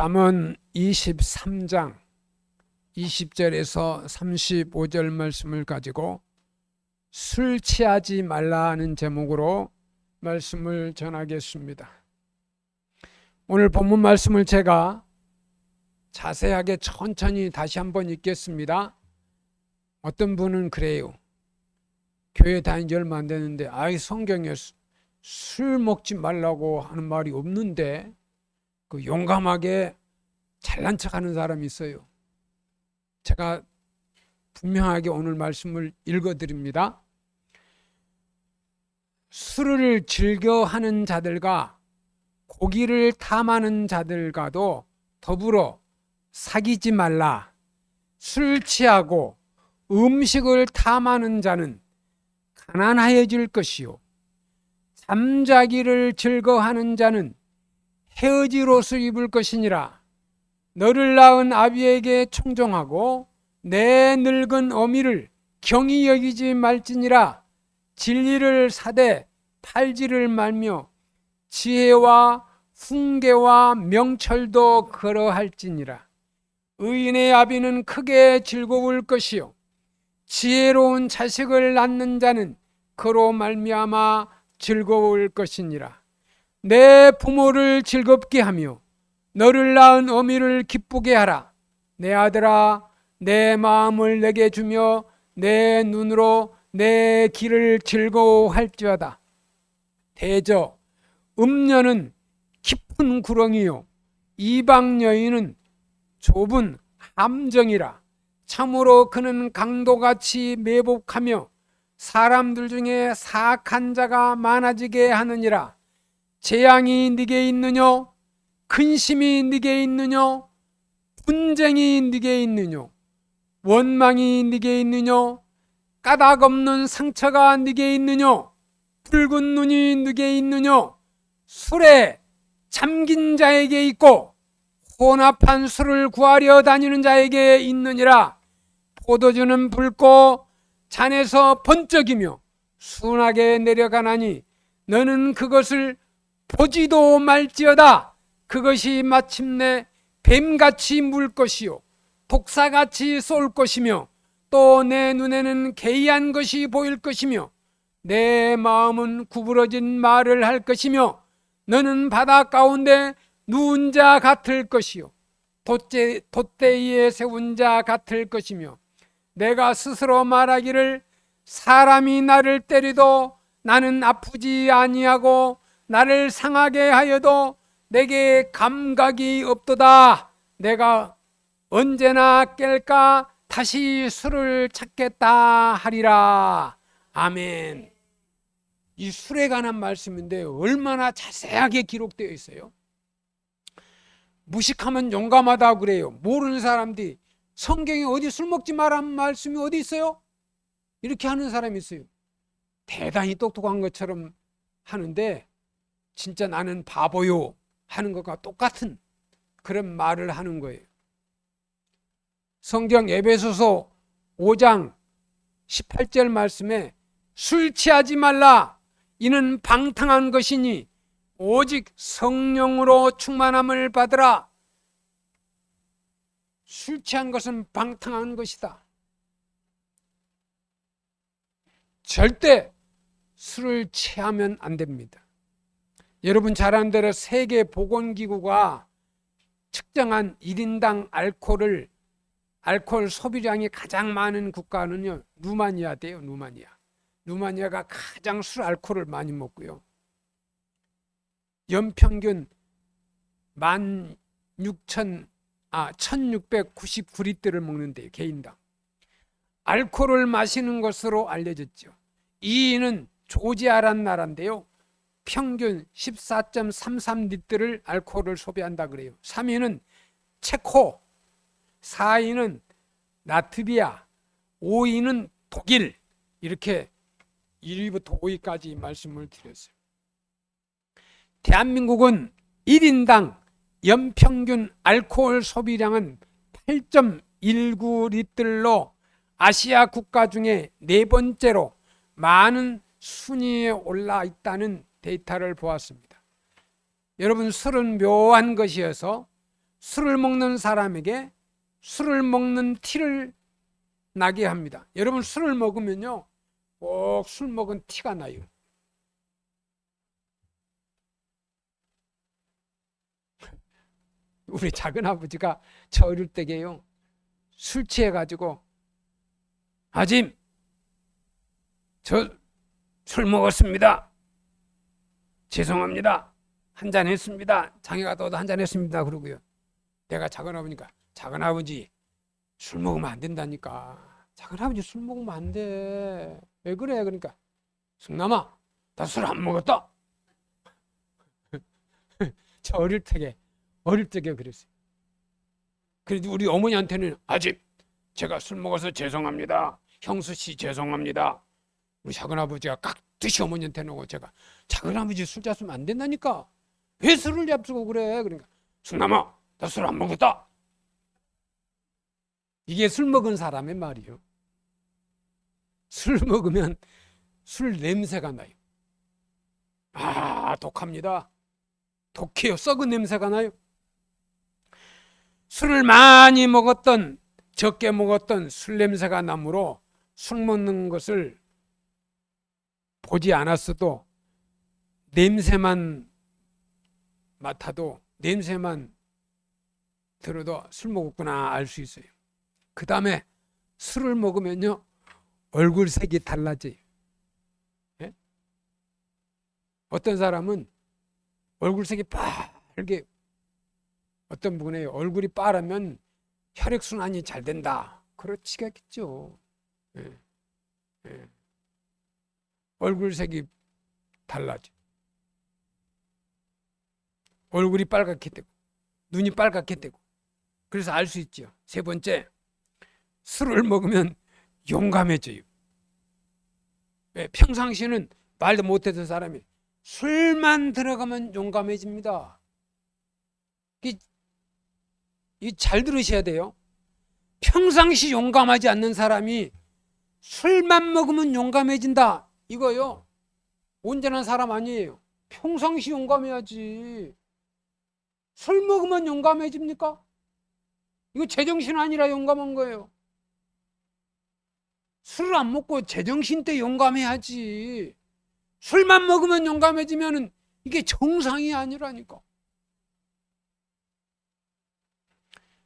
잠언 23장 20절에서 35절 말씀을 가지고 술 취하지 말라 하는 제목으로 말씀을 전하겠습니다. 오늘 본문 말씀을 제가 자세하게 천천히 다시 한번 읽겠습니다. 어떤 분은 그래요. 교회 다닌 지 얼마 안 됐는데 성경에 술 먹지 말라고 하는 말이 없는데 그 용감하게 잘난 척하는 사람이 있어요. 제가 분명하게 오늘 말씀을 읽어드립니다. 술을 즐겨하는 자들과 고기를 탐하는 자들과도 더불어 사귀지 말라. 술 취하고 음식을 탐하는 자는 가난하여질 것이요, 잠자기를 즐거워하는 자는 헤어질 옷을 입을 것이니라. 너를 낳은 아비에게 청종하고 내 늙은 어미를 경히 여기지 말지니라. 진리를 사되 팔지를 말며 지혜와 훈계와 명철도 그러할지니라. 의인의 아비는 크게 즐거울 것이요, 지혜로운 자식을 낳는 자는 그로 말미암아 즐거울 것이니라. 내 부모를 즐겁게 하며 너를 낳은 어미를 기쁘게 하라. 내 아들아, 내 마음을 내게 주며 내 눈으로 내 길을 즐거워할지어다. 대저 음녀는 깊은 구렁이요, 이방 여인은 좁은 함정이라. 참으로 그는 강도같이 매복하며 사람들 중에 사악한 자가 많아지게 하느니라. 재앙이 네게 있느냐? 근심이 네게 있느냐? 분쟁이 네게 있느냐? 원망이 네게 있느냐? 까닭 없는 상처가 네게 있느냐? 붉은 눈이 네게 있느냐? 술에 잠긴 자에게 있고 혼합한 술을 구하려 다니는 자에게 있느니라. 포도주는 붉고 잔에서 번쩍이며 순하게 내려가나니 너는 그것을 보지도 말지어다. 그것이 마침내 뱀같이 물 것이요, 독사같이 쏠 것이며 또 내 눈에는 개의한 것이 보일 것이며 내 마음은 구부러진 말을 할 것이며 너는 바다 가운데 누운 자 같을 것이요, 돛대 위에 세운 자 같을 것이며 내가 스스로 말하기를 사람이 나를 때리도 나는 아프지 아니하고 나를 상하게 하여도 내게 감각이 없도다. 내가 언제나 깰까 다시 술을 찾겠다 하리라. 아멘. 이 술에 관한 말씀인데 얼마나 자세하게 기록되어 있어요. 무식하면 용감하다고 그래요. 모르는 사람들이 성경에 어디 술 먹지 말라는 말씀이 어디 있어요? 이렇게 하는 사람이 있어요. 대단히 똑똑한 것처럼 하는데 진짜 나는 바보요 하는 것과 똑같은 그런 말을 하는 거예요. 성경 에베소서 5장 18절 말씀에 술 취하지 말라. 이는 방탕한 것이니 오직 성령으로 충만함을 받으라. 술 취한 것은 방탕한 것이다. 절대 술을 취하면 안 됩니다. 여러분 잘 아는 대로 세계보건기구가 측정한 1인당 알코올 소비량이 가장 많은 국가는요, 루마니아대요. 루마니아가 가장 알코올을 많이 먹고요. 연평균 1699리터를 먹는데요, 개인당. 알코올을 마시는 것으로 알려졌죠. 2위는 조지아란 나라인데요, 평균 14.33리터를 알코올을 소비한다 그래요. 3위는 체코, 4위는 라트비아, 5위는 독일. 이렇게 1위부터 5위까지 말씀을 드렸어요. 대한민국은 1인당 연평균 알코올 소비량은 8.19리터로 아시아 국가 중에 네 번째로 많은 순위에 올라 있다는 데이터를 보았습니다. 여러분, 술은 묘한 것이어서 술을 먹는 사람에게 술을 먹는 티를 나게 합니다. 여러분 술을 먹으면요 꼭 술 먹은 티가 나요. 우리 작은아버지가 저 어릴 때게요 술 취해가지고 아짐 저 술 먹었습니다. 죄송합니다. 한잔 했습니다. 장애가 떠도 한잔 했습니다. 그러고요. 내가 작은아버니까 작은아버지 술 먹으면 안 된다니까. 작은아버지 술 먹으면 안 돼. 왜 그래? 그러니까 승남아 나 술 안 먹었다. 저 어릴 적에 그랬어요. 그래도 우리 어머니한테는 아집 제가 술 먹어서 죄송합니다. 형수 씨 죄송합니다. 우리 작은아버지가 깍듯이 어머니한테는 오고 제가 작은아버지 술 잡수면 안 된다니까. 왜 술을 잡수고 그래? 그러니까 승남아 나 술 안 먹었다. 이게 술 먹은 사람의 말이요. 술 먹으면 술 냄새가 나요. 아 독합니다. 독해요. 썩은 냄새가 나요. 술을 많이 먹었던 적게 먹었던 술 냄새가 나므로 술 먹는 것을 보지 않았어도 냄새만 맡아도 냄새만 들어도 술 먹었구나 알 수 있어요. 그 다음에 술을 먹으면요 얼굴색이 달라져요. 예? 어떤 사람은 얼굴색이 빨개, 어떤 분의 얼굴이 빠르면 혈액순환이 잘 된다. 그렇지겠죠. 예. 예. 얼굴색이 달라져. 얼굴이 빨갛게 되고 눈이 빨갛게 되고 그래서 알 수 있죠. 세 번째, 술을 먹으면 용감해져요. 평상시에는 말도 못했던 사람이 술만 들어가면 용감해집니다. 이 잘 들으셔야 돼요. 평상시 용감하지 않는 사람이 술만 먹으면 용감해진다. 이거요 온전한 사람 아니에요. 평상시 용감해야지. 술 먹으면 용감해집니까? 이거 제정신 아니라 용감한 거예요. 술을 안 먹고 제정신 때 용감해야지. 술만 먹으면 용감해지면 이게 정상이 아니라니까.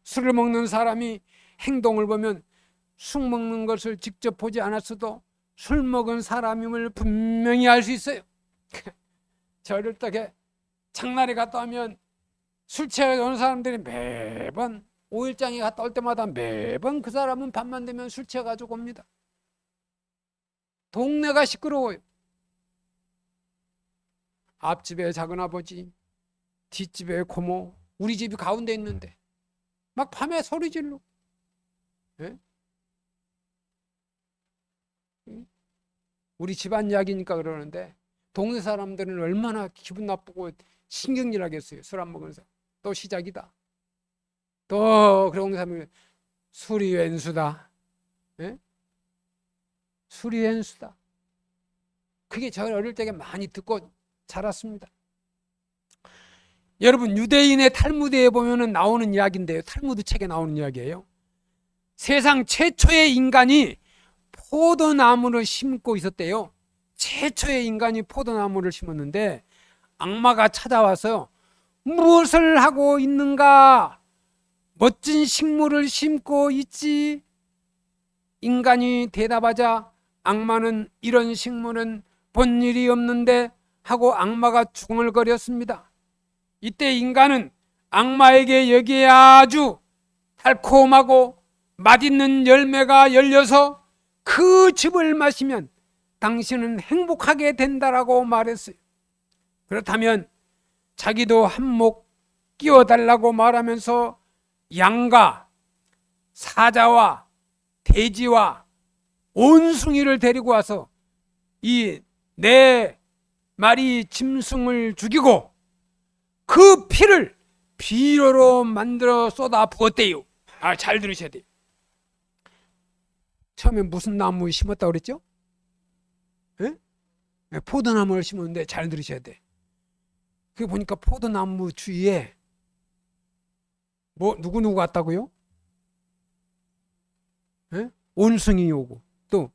술을 먹는 사람이 행동을 보면 술 먹는 것을 직접 보지 않았어도 술 먹은 사람임을 분명히 알 수 있어요. 저 어릴 적에 장날에 갔다 오면 술 취해 오는 사람들이 매번 5일장에 갔다 올 때마다 매번 그 사람은 밤만 되면 술 취해가지고 옵니다. 동네가 시끄러워요. 앞집에 작은아버지, 뒷집에 고모, 우리 집이 가운데 있는데 막 밤에 소리 질러. 예? 우리 집안 이야기니까 그러는데 동네 사람들은 얼마나 기분 나쁘고 신경질하겠어요. 술 안 먹으면서. 또 시작이다. 또 그런 사람이 술이 왼수다. 예? 술이 왼수다. 그게 저 어릴 적에 많이 듣고 자랐습니다. 여러분 유대인의 탈무드에 보면은 나오는 이야기인데요. 탈무드 책에 나오는 이야기예요. 세상 최초의 인간이 포도나무를 심고 있었대요. 최초의 인간이 포도나무를 심었는데 악마가 찾아와서 무엇을 하고 있는가? 멋진 식물을 심고 있지. 인간이 대답하자 악마는 이런 식물은 본 일이 없는데 하고 악마가 중얼거렸습니다. 이때 인간은 악마에게 여기에 아주 달콤하고 맛있는 열매가 열려서 그 즙을 마시면 당신은 행복하게 된다라고 말했어요. 그렇다면 자기도 한 몫 끼워달라고 말하면서 양과 사자와 돼지와 온숭이를 데리고 와서 이 네 마리 짐승을 죽이고 그 피를 비료로 만들어 쏟아 부었대요. 잘 들으셔야 돼요. 처음에 무슨 나무 심었다고 그랬죠? 예? 포도나무를 심었는데 잘 들으셔야 돼. 그게 보니까 포도나무 주위에 뭐 누구 같다고요? 예? 원숭이 오고 또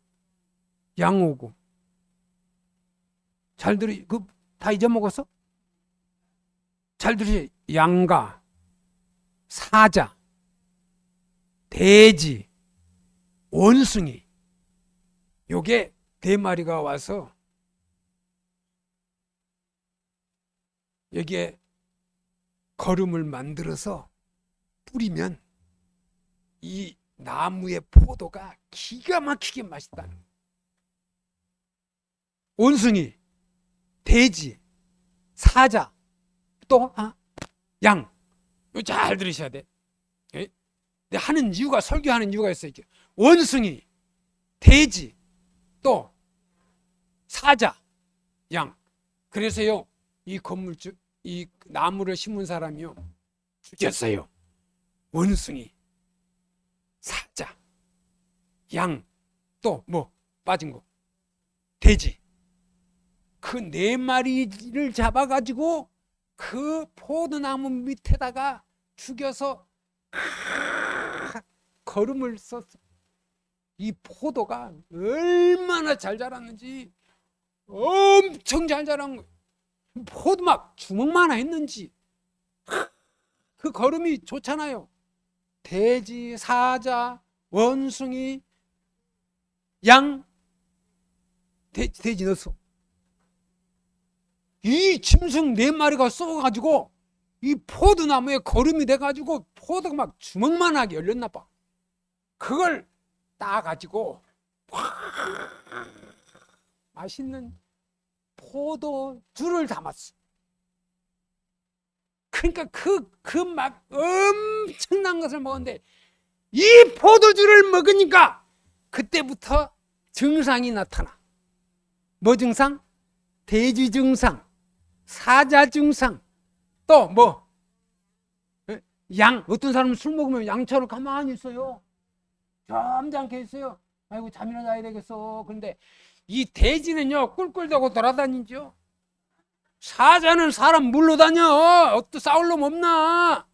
양 오고. 잘 들으 다 잊어먹었어? 잘 들으세요. 양과 사자, 돼지, 원숭이, 요게 4마리가 와서 여기에 거름을 만들어서 뿌리면 이 나무의 포도가 기가 막히게 맛있다는 거예요. 원숭이, 돼지, 사자, 또 양. 이거 잘 들으셔야 돼. 예? 하는 이유가, 설교하는 이유가 있어요. 원숭이, 돼지, 또 사자, 양. 그래서요, 이 건물주, 이 나무를 심은 사람이요, 죽였어요. 원숭이, 사자, 양, 또 뭐 빠진 거, 돼지. 그 4마리를 잡아가지고 그 포도나무 밑에다가 죽여서 거름을 썼어. 이 포도가 얼마나 잘 자랐는지, 엄청 잘 자란 거예요. 포도 막 주먹만 했는지. 그 거름이 좋잖아요. 돼지, 사자, 원숭이, 양, 돼지 넣었어. 이 짐승 4마리가 썩어가지고 이 포도나무에 거름이 돼가지고 포도가 막 주먹만하게 열렸나 봐. 그걸 따가지고 맛있는 포도주를 담았어. 그러니까 그 막 엄청난 것을 먹었는데, 이 포도주를 먹으니까 그때부터 증상이 나타나. 뭐 증상? 돼지 증상, 사자 증상, 또 뭐? 양. 어떤 사람은 술 먹으면 양처럼 가만히 있어요. 점잖게 있어요. 아이고 잠이나 자야 되겠어. 그런데 이 돼지는요, 꿀꿀대고 돌아다니죠. 사자는 사람 물러다녀. 어떤 싸울 놈 없나?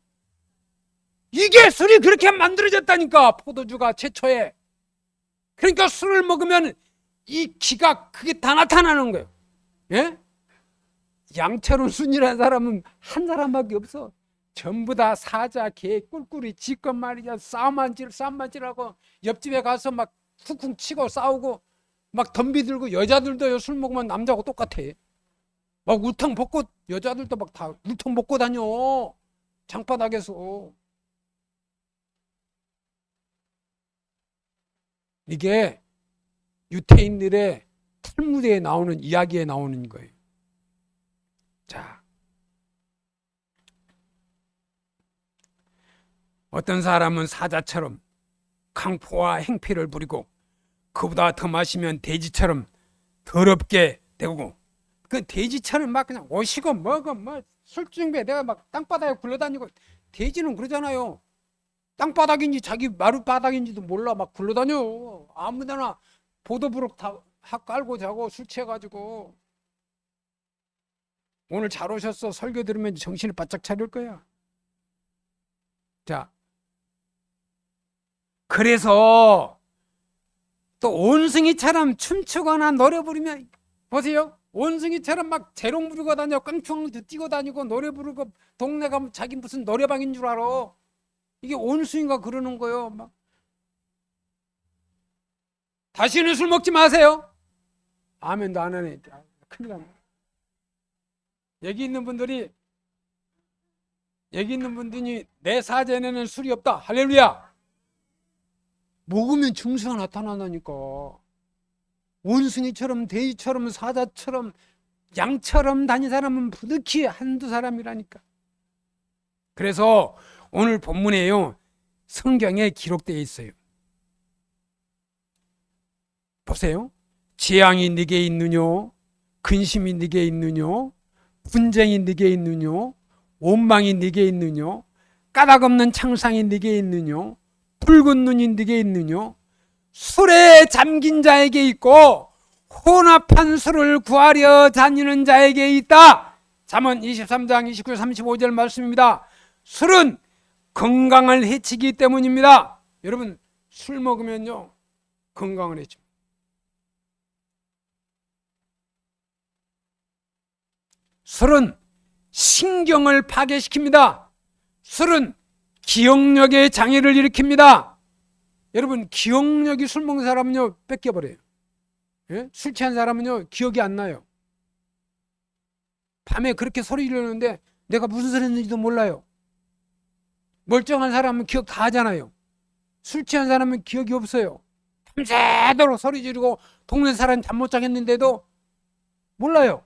이게 술이 그렇게 만들어졌다니까, 포도주가 최초에. 그러니까 술을 먹으면 이 기가 그게 다 나타나는 거예요. 예? 양처럼 순이라는 사람은 한 사람밖에 없어. 전부 다 사자, 개, 꿀꿀이 지껏 말이야 싸움만질하고 옆집에 가서 막 쿵쿵 치고 싸우고 막 덤비들고. 여자들도요, 술 먹으면 남자하고 똑같아. 막 울통 벗고, 여자들도 막 다 울통 벗고 다녀, 장바닥에서. 이게 유태인들의 탈무드에 나오는 이야기에 나오는 거예요. 자, 어떤 사람은 사자처럼 강포와 행패를 부리고, 그보다 더 마시면 돼지처럼 더럽게 되고, 그 돼지처럼 막 그냥 오시고 뭐고 뭐 술중배 내가 막 땅바닥에 굴러다니고. 돼지는 그러잖아요. 땅바닥인지 자기 마룻바닥인지도 몰라 막 굴러다녀. 아무데나 보도부록 다 깔고 자고 술 취해가지고. 오늘 잘 오셨어. 설교 들으면 정신을 바짝 차릴 거야. 자, 그래서 또 원숭이처럼 춤추거나 노래 부르면, 보세요, 원숭이처럼 막 재롱 부르고 다녀, 깡충 뛰고 다니고 노래 부르고, 동네 가면 자기 무슨 노래방인 줄 알아. 이게 원숭이가 그러는 거예요. 막 다시는 술 먹지 마세요. 아멘도 안 하네. 큰일 났네. 여기 있는 분들이 내 사전에는 술이 없다. 할렐루야. 먹으면 증세가 나타나다니까. 원숭이처럼 돼지처럼 사자처럼 양처럼 다닌 사람은 부득이 한두 사람이라니까. 그래서 오늘 본문에요, 성경에 기록되어 있어요. 보세요. 재앙이 네게 있느뇨, 근심이 네게 있느뇨, 분쟁이 네게 있느뇨, 원망이 네게 있느뇨, 까닭없는 창상이 네게 있느뇨, 붉은 눈이 네게 있느뇨, 술에 잠긴 자에게 있고 혼합한 술을 구하려 다니는 자에게 있다. 잠언 23장 29, 35절 말씀입니다. 술은 건강을 해치기 때문입니다. 여러분, 술 먹으면요 건강을 해칩니다. 술은 신경을 파괴시킵니다. 술은 기억력의 장애를 일으킵니다. 여러분, 기억력이 술 먹는 사람은요 뺏겨버려요. 예? 술 취한 사람은요 기억이 안 나요. 밤에 그렇게 소리 지르는데 내가 무슨 소리 했는지도 몰라요. 멀쩡한 사람은 기억 다 하잖아요. 술 취한 사람은 기억이 없어요. 밤새도록 소리 지르고 동네 사람 잠 못 자겠는데도 몰라요.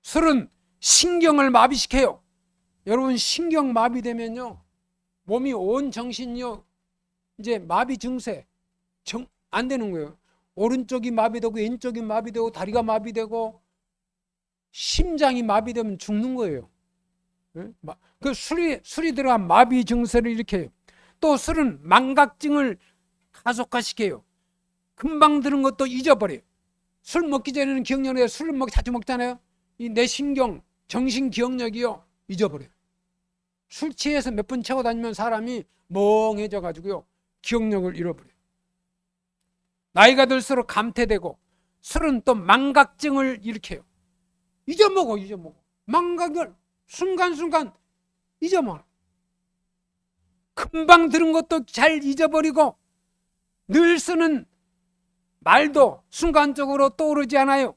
술은 신경을 마비시켜요. 여러분, 신경 마비되면요 몸이 온 정신이요 이제 마비 증세 안 되는 거예요. 오른쪽이 마비되고 왼쪽이 마비되고 다리가 마비되고 심장이 마비되면 죽는 거예요. 그 술이 들어간 마비 증세를 일으켜요. 또 술은 망각증을 가속화시켜요. 금방 들은 것도 잊어버려요. 술 먹기 전에는 기억력에 술을 자주 먹잖아요. 이 내 신경, 정신 기억력이요 잊어버려요. 술 취해서 몇 번 채워 다니면 사람이 멍해져 가지고요 기억력을 잃어버려요. 나이가 들수록 감퇴되고 술은 또 망각증을 일으켜요. 잊어먹어. 망각을 순간순간 잊어먹어. 금방 들은 것도 잘 잊어버리고 늘 쓰는 말도 순간적으로 떠오르지 않아요.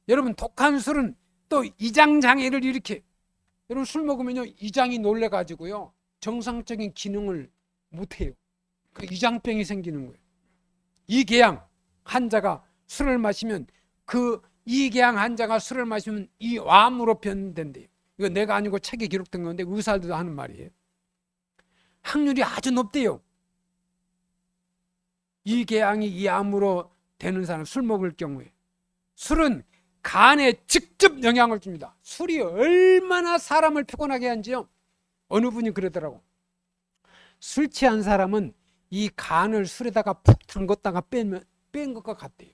여러분, 독한 술은 또 이장장애를 일으켜요. 여러분, 술 먹으면요 이장이 놀래가지고요 정상적인 기능을 못해요. 그 이장병이 생기는 거예요. 이궤양 환자가 술을 마시면 그 이궤양 환자가 술을 마시면 이암으로 변된대요. 이거 내가 아니고 책에 기록된 건데 의사들도 하는 말이에요. 확률이 아주 높대요. 이궤양이 이암으로 되는 사람, 술 먹을 경우에. 술은 간에 직접 영향을 줍니다. 술이 얼마나 사람을 피곤하게 하는지요. 어느 분이 그러더라고. 술 취한 사람은 이 간을 술에다가 푹 담궜다가 뺀 것과 같대요.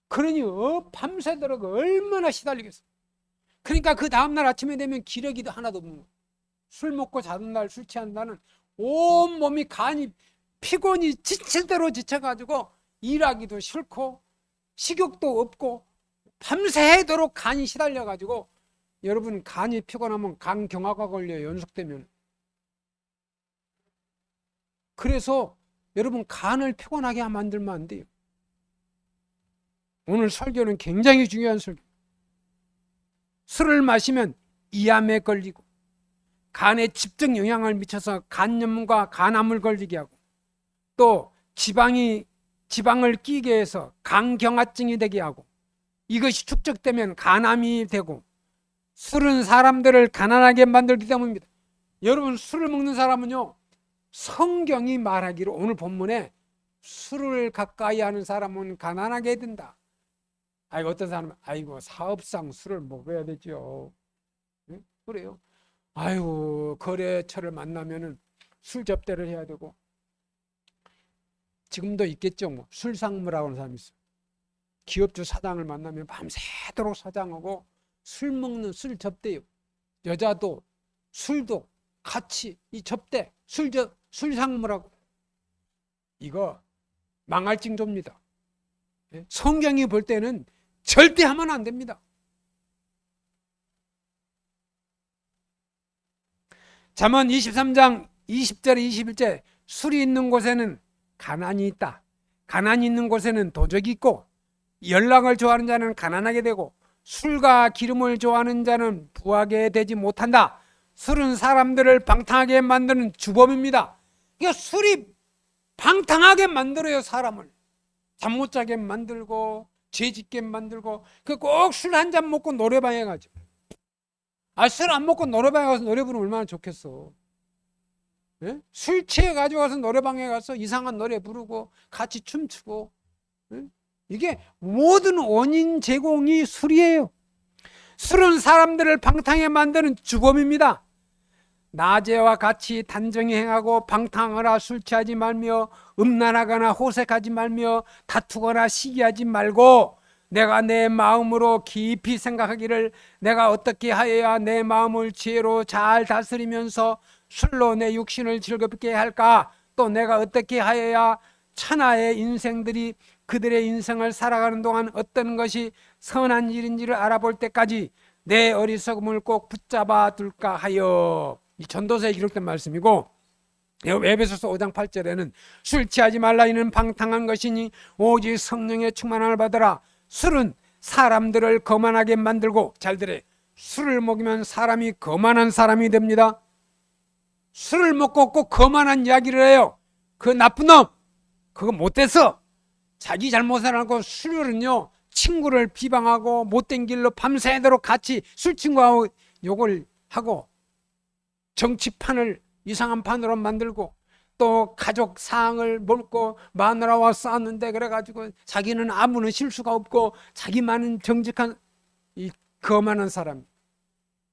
그러니 밤새도록 얼마나 시달리겠어. 그러니까 그 다음날 아침에 되면 기력이 하나도 없는 거예요. 술 먹고 자는 날, 술 취한 날은 온몸이 간이 피곤이 지칠 대로 지쳐가지고 일하기도 싫고 식욕도 없고 밤새도록 간이 시달려가지고 여러분, 간이 피곤하면 간경화가 걸려요. 연속되면. 그래서 여러분, 간을 피곤하게 만들면 안 돼요. 오늘 설교는 굉장히 중요한 설교. 술을 마시면 이암에 걸리고 간에 직접 영향을 미쳐서 간염과 간암을 걸리게 하고 또 지방을 끼게 해서 간경화증이 되게 하고 이것이 축적되면 간암이 되고 술은 사람들을 가난하게 만들기 때문입니다. 여러분, 술을 먹는 사람은요 성경이 말하기로 오늘 본문에 술을 가까이 하는 사람은 가난하게 된다. 어떤 사람은 사업상 술을 먹어야 되죠. 네? 그래요. 거래처를 만나면은 술 접대를 해야 되고 지금도 있겠죠. 술상무라고 하는 사람이 있어요. 기업주 사장을 만나면 밤새도록 사장하고 술 먹는 술 접대요. 여자도 술도 같이 이 접대 술상무라고. 이거 망할 징조입니다. 성경이 볼 때는 절대 하면 안 됩니다. 잠언 23장 20절에 21절 술이 있는 곳에는 가난이 있다. 가난이 있는 곳에는 도적이 있고 연락을 좋아하는 자는 가난하게 되고 술과 기름을 좋아하는 자는 부하게 되지 못한다. 술은 사람들을 방탕하게 만드는 주범입니다. 그러니까 술이 방탕하게 만들어요. 사람을 잠 못 자게 만들고 죄 짓게 만들고 꼭 술 한 잔 먹고 노래방에 가죠. 술 안 먹고 노래방에 가서 노래 부르면 얼마나 좋겠어. 예? 술 취해 가지고 가서 노래방에 가서 이상한 노래 부르고 같이 춤추고. 예? 이게 모든 원인 제공이 술이에요. 술은 사람들을 방탕하게 만드는 주범입니다. 낮에와 같이 단정히 행하고 방탕하거나 술 취하지 말며 음란하거나 호색하지 말며 다투거나 시기하지 말고 내가 내 마음으로 깊이 생각하기를 내가 어떻게 하여야 내 마음을 지혜로 잘 다스리면서 술로 내 육신을 즐겁게 할까? 또 내가 어떻게 하여야 천하의 인생들이 그들의 인생을 살아가는 동안 어떤 것이 선한 일인지를 알아볼 때까지 내 어리석음을 꼭 붙잡아 둘까 하여. 이 전도서에 기록된 말씀이고, 에베소서 5장 8절에는 술 취하지 말라 이는 방탕한 것이니 오직 성령의 충만함을 받으라. 술은 사람들을 거만하게 만들고, 잘 들으래, 술을 먹으면 사람이 거만한 사람이 됩니다. 술을 먹고 꼭 거만한 이야기를 해요. 그 나쁜 놈, 그거 못돼서 자기 잘못을 알고. 술은요, 친구를 비방하고 못된 길로 밤새도록 같이 술 친구하고 욕을 하고, 정치판을 이상한 판으로 만들고, 또 가족 사항을 먹고 마누라와 싸웠는데 그래가지고 자기는 아무런 실수가 없고 자기만은 정직한 이 거만한 사람.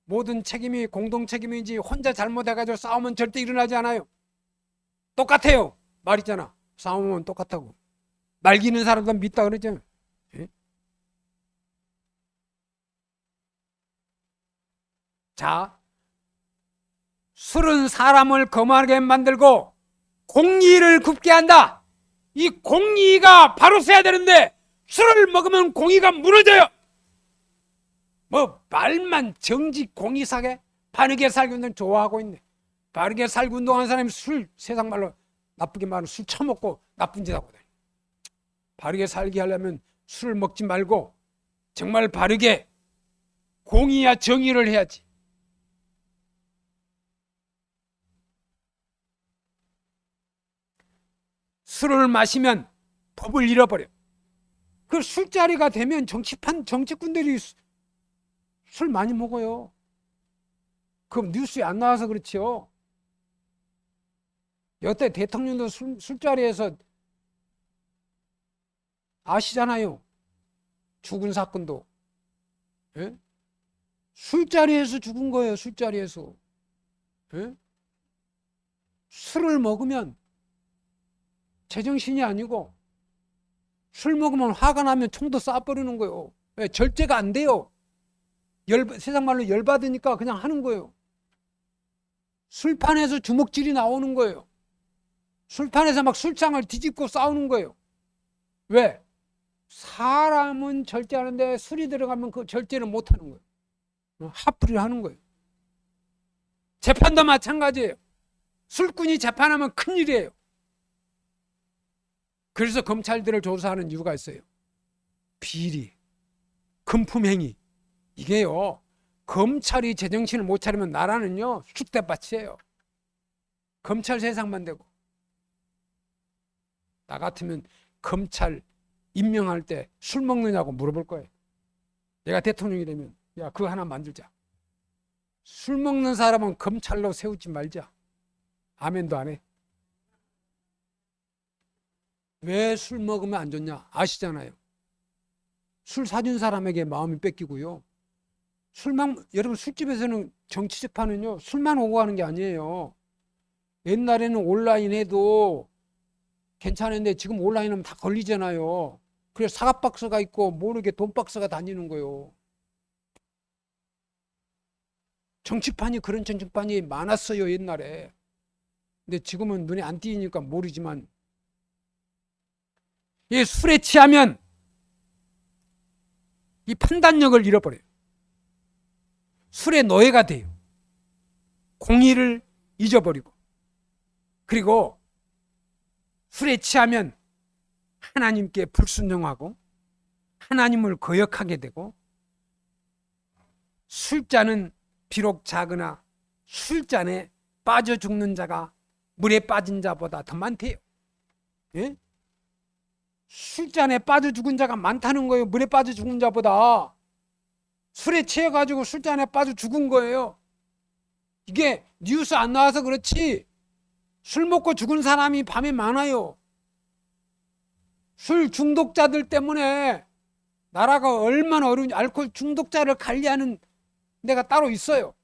모든 책임이 공동 책임이지 혼자 잘못해가지고 싸우면 절대 일어나지 않아요. 똑같아요. 말 있잖아, 싸우면 똑같다고. 말기는 사람도 믿다 그러죠. 예? 자, 술은 사람을 거만하게 만들고 공의를 굽게 한다. 이 공의가 바로 서야 되는데 술을 먹으면 공의가 무너져요. 뭐 말만 정직 공의사게 바르게 살기 운동 좋아하고 있네. 바르게 살기 운동하는 사람이 술, 세상 말로 나쁘게 말하면 술 처먹고 나쁜 짓 하거든. 바르게 살기 하려면 술을 먹지 말고 정말 바르게 공의와 정의를 해야지. 술을 마시면 법을 잃어버려. 그 술자리가 되면 정치꾼들이 술 많이 먹어요. 그럼 뉴스에 안 나와서 그렇지요. 여태 대통령도 술자리에서 아시잖아요. 죽은 사건도. 예? 술자리에서 죽은 거예요. 술자리에서. 예? 술을 먹으면 제정신이 아니고, 술 먹으면 화가 나면 총도 쏴버리는 거예요. 왜? 절제가 안 돼요. 세상 말로 열받으니까 그냥 하는 거예요. 술판에서 주먹질이 나오는 거예요. 술판에서 막 술장을 뒤집고 싸우는 거예요. 왜? 사람은 절제하는데 술이 들어가면 그 절제를 못 하는 거예요. 화풀이를 하는 거예요. 재판도 마찬가지예요. 술꾼이 재판하면 큰일이에요. 그래서 검찰들을 조사하는 이유가 있어요. 비리, 금품행위. 이게요, 검찰이 제정신을 못 차리면 나라는요 쑥대밭이에요. 검찰 세상만 되고. 나 같으면 검찰 임명할 때 술 먹느냐고 물어볼 거예요. 내가 대통령이 되면 야, 그거 하나 만들자. 술 먹는 사람은 검찰로 세우지 말자. 아멘도 안 해. 왜 술 먹으면 안 좋냐? 아시잖아요. 술 사준 사람에게 마음이 뺏기고요. 여러분, 술집에서는 정치 재판은요, 술만 오고 가는 게 아니에요. 옛날에는 온라인 해도 괜찮은데 지금 온라인 하면 다 걸리잖아요. 그래서 사과박스가 있고 모르게 돈박스가 다니는 거예요. 정치판이, 그런 정치판이 많았어요, 옛날에. 근데 지금은 눈에 안 띄니까 모르지만, 이 술에 취하면 이 판단력을 잃어버려요. 술의 노예가 돼요. 공의를 잊어버리고. 그리고 술에 취하면 하나님께 불순종하고 하나님을 거역하게 되고, 술잔은 비록 작으나 술잔에 빠져 죽는 자가 물에 빠진 자보다 더 많대요. 예? 술잔에 빠져 죽은 자가 많다는 거예요. 물에 빠져 죽은 자보다. 술에 취해가지고 술잔에 빠져 죽은 거예요. 이게 뉴스 안 나와서 그렇지 술 먹고 죽은 사람이 밤에 많아요. 술 중독자들 때문에 나라가 얼마나 어려운지. 알코올 중독자를 관리하는 데가 따로 있어요.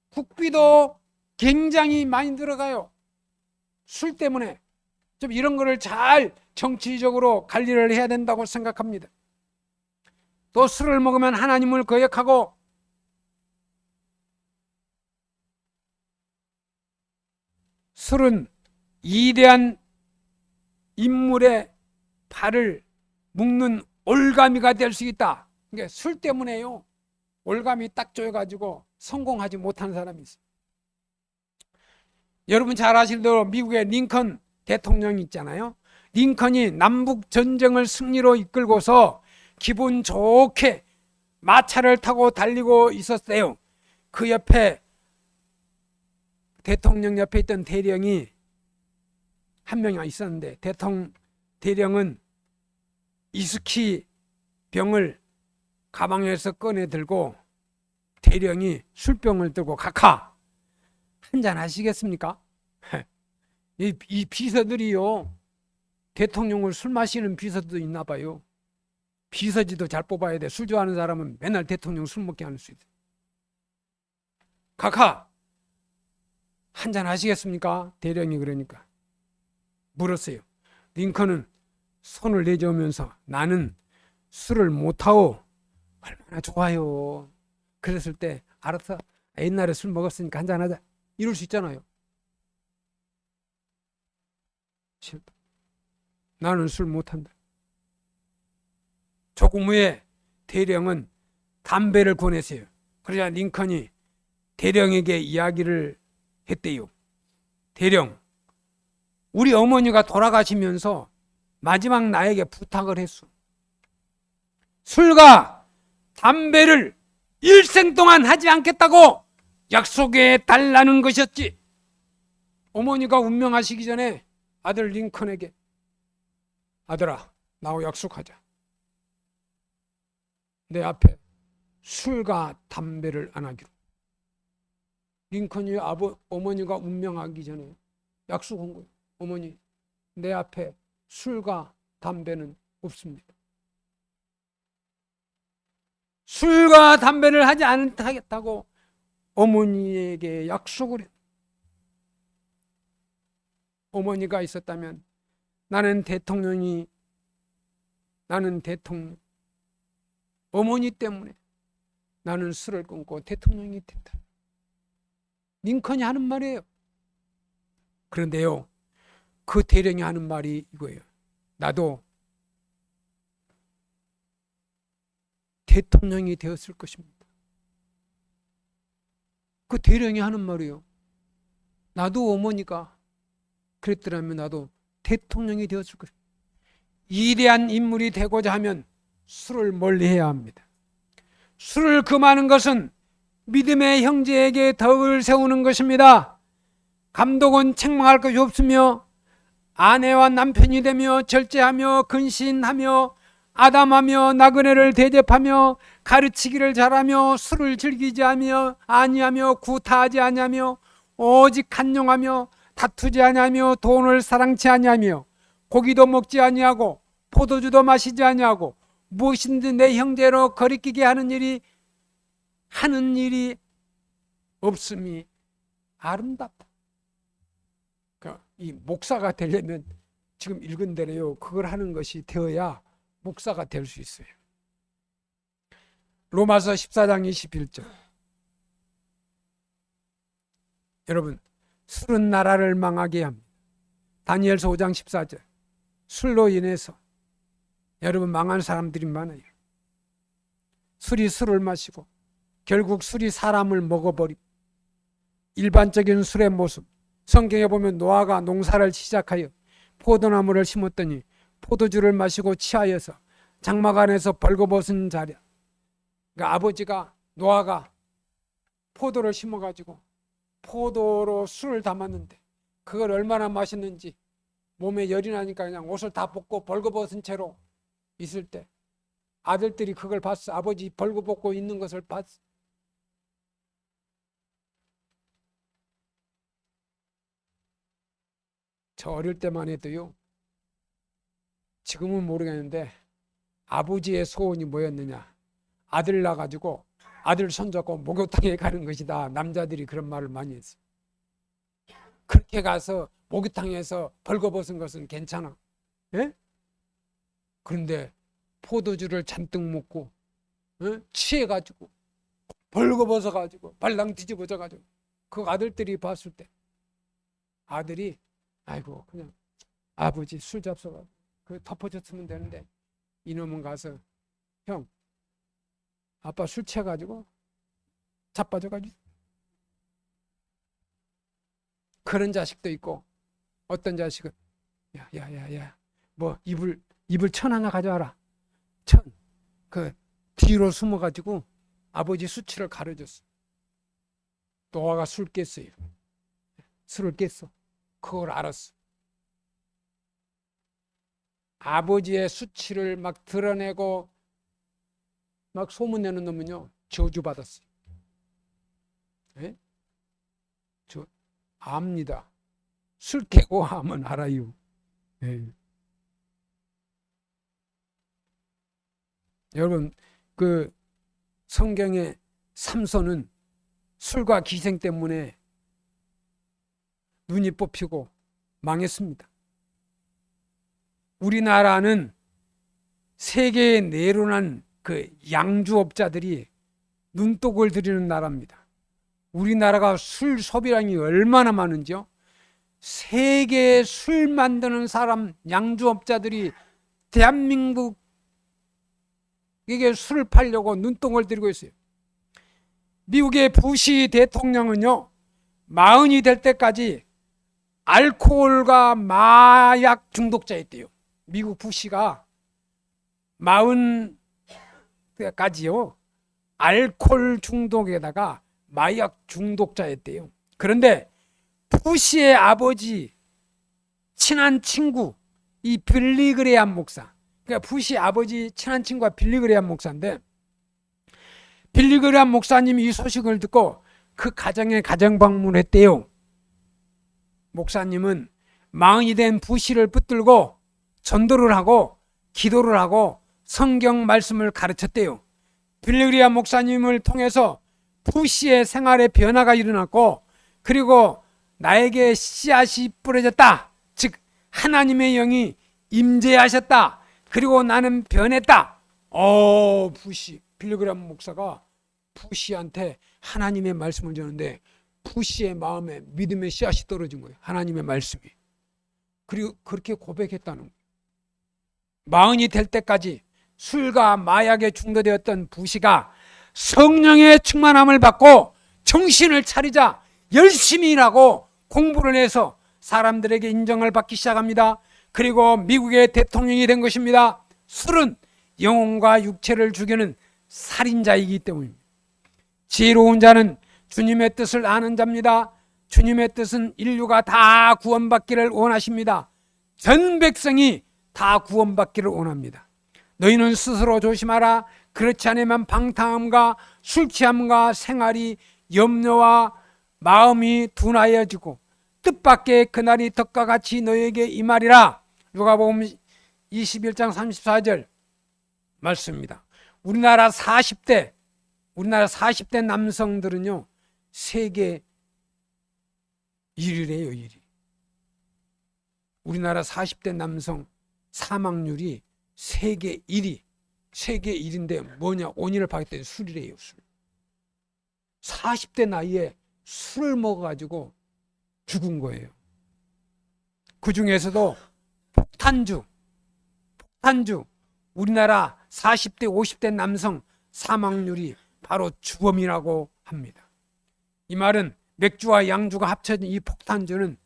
국비도 굉장히 많이 들어가요. 술 때문에. 좀 이런 거를 잘 정치적으로 관리를 해야 된다고 생각합니다. 또 술을 먹으면 하나님을 거역하고 술은 위대한 인물의 발을 묶는 올가미가 될 수 있다. 그러니까 술 때문에요. 올가미 딱 조여가지고 성공하지 못한 사람이 있어요. 여러분 잘 아시는 대로 미국의 링컨 대통령이 있잖아요. 링컨이 남북 전쟁을 승리로 이끌고서 기분 좋게 마차를 타고 달리고 있었어요. 그 옆에 대통령 옆에 있던 대령이 한 명이 있었는데 대령은 위스키 병을 가방에서 꺼내 들고 대령이 술병을 들고 각하 한잔 하시겠습니까? 이 비서들이요, 대통령을 술 마시는 비서도 있나 봐요. 비서지도 잘 뽑아야 돼. 술 좋아하는 사람은 맨날 대통령 술 먹게 하는 수 있어. 각하 한잔 하시겠습니까? 대령이 그러니까 물었어요. 링컨은 손을 내저으면서 나는 술을 못하오. 얼마나 좋아요. 그랬을 때 알았어. 옛날에 술 먹었으니까 한잔하자. 이럴 수 있잖아요. 싫다. 나는 술 못한다. 조금 후에 대령은 담배를 권했어요. 그러자 링컨이 대령에게 이야기를 했대요. 대령, 우리 어머니가 돌아가시면서 마지막 나에게 부탁을 했어. 술과 담배를 일생 동안 하지 않겠다고 약속해 달라는 것이었지. 어머니가 운명하시기 전에 아들 링컨에게 아들아, 나하고 약속하자. 내 앞에 술과 담배를 안 하기로. 링컨이 어머니가 운명하기 전에 약속한 거예요. 어머니, 내 앞에 술과 담배는 없습니다. 술과 담배를 하지 않겠다고 어머니에게 약속을 했. 어머니가 있었다면 나는 대통령, 어머니 때문에 나는 술을 끊고 대통령이 됐다. 링컨이 하는 말이에요. 그런데요, 그 대령이 하는 말이 이거예요. 나도 대통령이 되었을 것입니다. 그 대령이 하는 말이에요. 나도 어머니가 그랬더라면 나도 대통령이 되었을 것입니다. 위대한 인물이 되고자 하면 술을 멀리해야 합니다. 술을 금하는 것은 믿음의 형제에게 덕을 세우는 것입니다. 감독은 책망할 것이 없으며 아내와 남편이 되며 절제하며 근신하며 아담하며 나그네를 대접하며 가르치기를 잘하며 술을 즐기지 아니하며 구타하지 아니하며 오직 간용하며 다투지 아니하며 돈을 사랑치 아니하며 고기도 먹지 아니하고 포도주도 마시지 아니하고 무엇이든지 내 형제로 거리끼게 하는 일이 없음이 아름답다. 그러니까 이 목사가 되려면 지금 읽은 대로요, 그걸 하는 것이 되어야 목사가 될 수 있어요. 로마서 14장 21절. 여러분, 술은 나라를 망하게 합니다. 다니엘서 5장 14절. 술로 인해서 여러분 망한 사람들이 많아요. 술을 마시고 결국 술이 사람을 먹어버리고, 일반적인 술의 모습, 성경에 보면 노아가 농사를 시작하여 포도나무를 심었더니 포도주를 마시고 취하여서 장막 안에서 벌거벗은 자리야. 그러니까 노아가 포도를 심어가지고 포도로 술을 담았는데 그걸 얼마나 맛있는지 몸에 열이 나니까 그냥 옷을 다 벗고 벌거벗은 채로 있을 때 아들들이 그걸 봤어. 아버지 벌거벗고 있는 것을 봤어. 저 어릴 때만 해도요, 지금은 모르겠는데 아버지의 소원이 뭐였느냐, 아들 낳아가지고 아들 손잡고 목욕탕에 가는 것이다. 남자들이 그런 말을 많이 했어요. 그렇게 가서 목욕탕에서 벌거벗은 것은 괜찮아. 예? 그런데 포도주를 잔뜩 먹고 취해가지고 벌거벗어가지고 발랑 뒤집어져가지고 그 아들들이 봤을 때 아들이 아이고 그냥 아버지 술 잡숴가지고 그 덮어줬으면 되는데 이놈은 가서 형 아빠 술 취해가지고 자빠져가지고 그런 자식도 있고 어떤 자식은 야야야야 뭐 이불 천 하나 가져와라 천 그 뒤로 숨어가지고 아버지 수치를 가려줬어. 노아가 술 깼어요. 술을 깼어. 그걸 알았어. 아버지의 수치를 막 드러내고 막 소문내는 놈은요 저주받았어요. 예? 저 압니다. 술 깨고 하면 알아요. 예. 여러분 그 성경의 삼손은 술과 기생 때문에 눈이 뽑히고 망했습니다. 우리나라는 세계에 내로난 그 양주업자들이 눈독을 들이는 나라입니다. 우리나라가 술 소비량이 얼마나 많은지요? 세계에 술 만드는 사람 양주업자들이 대한민국에게 술을 팔려고 눈독을 들이고 있어요. 미국의 부시 대통령은요 40이 될 때까지 알코올과 마약 중독자였대요. 미국 부시가 40까지요 알코올 중독에다가 마약 중독자였대요. 그런데 부시의 아버지 친한 친구 이 빌리그레암 목사, 그러니까 부시 아버지 친한 친구가 빌리그레암 목사인데 빌리그레암 목사님이 이 소식을 듣고 그 가정에 가정 방문했대요. 목사님은 40이 된 부시를 붙들고 전도를 하고 기도를 하고 성경 말씀을 가르쳤대요. 빌리그레암 목사님을 통해서 부시의 생활에 변화가 일어났고 그리고 나에게 씨앗이 뿌려졌다. 즉 하나님의 영이 임재하셨다. 그리고 나는 변했다. 부시 빌리그레암 목사가 부시한테 하나님의 말씀을 주는데 부시의 마음에 믿음의 씨앗이 떨어진 거예요. 하나님의 말씀이. 그리고 그렇게 고백했다는 거예요. 40이 될 때까지 술과 마약에 중독되었던 부시가 성령의 충만함을 받고 정신을 차리자 열심히 일하고 공부를 해서 사람들에게 인정을 받기 시작합니다. 그리고 미국의 대통령이 된 것입니다. 술은 영혼과 육체를 죽이는 살인자이기 때문입니다. 지혜로운 자는 주님의 뜻을 아는 자입니다. 주님의 뜻은 인류가 다 구원받기를 원하십니다. 전 백성이 다 구원받기를 원합니다. 너희는 스스로 조심하라. 그렇지 않으면 방탕함과 술 취함과 생활이 염려와 마음이 둔하여지고 뜻밖의 그날이 덕과 같이 너희에게 임하리라. 누가복음 21장 34절 말씀입니다. 우리나라 40대 남성들은요 세계 1위래요. 1위. 우리나라 40대 남성 사망률이 세계 1위. 세계 1위인데 뭐냐? 원인을 파악했더니 술이래요. 술. 40대 나이에 술을 먹어가지고 죽은 거예요. 그 중에서도 폭탄주 우리나라 40대 50대 남성 사망률이 바로 주범이라고 합니다. 이 말은 맥주와 양주가 합쳐진 이 폭탄주는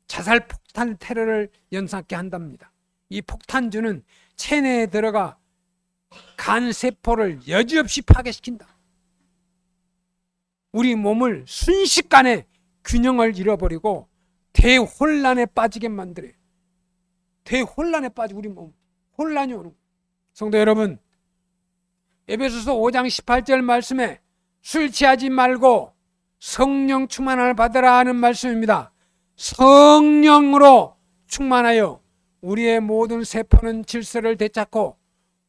자살 폭탄 테러를 연상케 한답니다. 이 폭탄주는 체내에 들어가 간 세포를 여지없이 파괴시킨다. 우리 몸을 순식간에 균형을 잃어버리고 대혼란에 빠지게 만들어요. 대혼란에 빠지고 우리 몸 혼란이 오는 거예요. 성도 여러분, 에베소서 5장 18절 말씀에 술 취하지 말고 성령 충만을 받으라 하는 말씀입니다. 성령으로 충만하여 우리의 모든 세포는 질서를 되찾고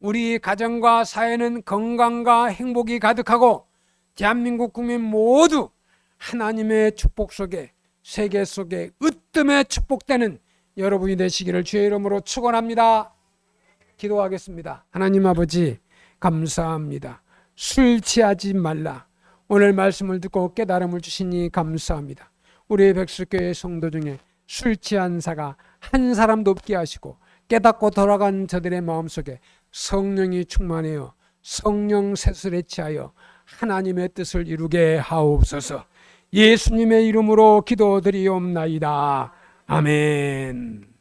우리 가정과 사회는 건강과 행복이 가득하고 대한민국 국민 모두 하나님의 축복 속에 세계 속에 으뜸에 축복되는 여러분이 되시기를 주의 이름으로 축원합니다. 기도하겠습니다. 하나님 아버지 감사합니다. 술 취하지 말라. 오늘 말씀을 듣고 깨달음을 주시니 감사합니다. 우리 백설교회 성도 중에 술 취한 자가 한 사람도 없게 하시고 깨닫고 돌아간 저들의 마음속에 성령이 충만하여 성령 세술에 취하여 하나님의 뜻을 이루게 하옵소서. 예수님의 이름으로 기도드리옵나이다. 아멘.